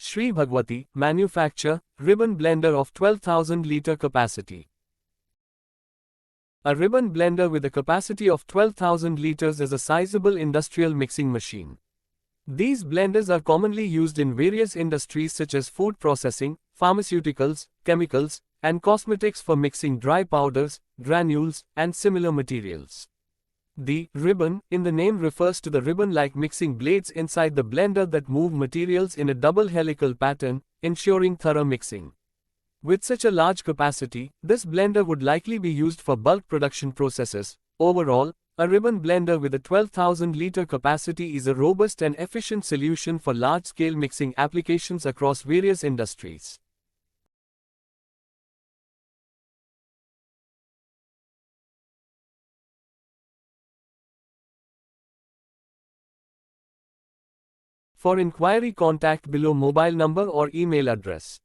Shri Bhagwati, manufacture, ribbon blender of 12,000-litre capacity. A ribbon blender with a capacity of 12,000 liters is a sizable industrial mixing machine. These blenders are commonly used in various industries such as food processing, pharmaceuticals, chemicals, and cosmetics for mixing dry powders, granules, and similar materials. The ribbon in the name refers to the ribbon-like mixing blades inside the blender that move materials in a double helical pattern, ensuring thorough mixing. With such a large capacity, this blender would likely be used for bulk production processes. Overall, a ribbon blender with a 12,000-litre capacity is a robust and efficient solution for large-scale mixing applications across various industries. For inquiry, contact below mobile number or email address.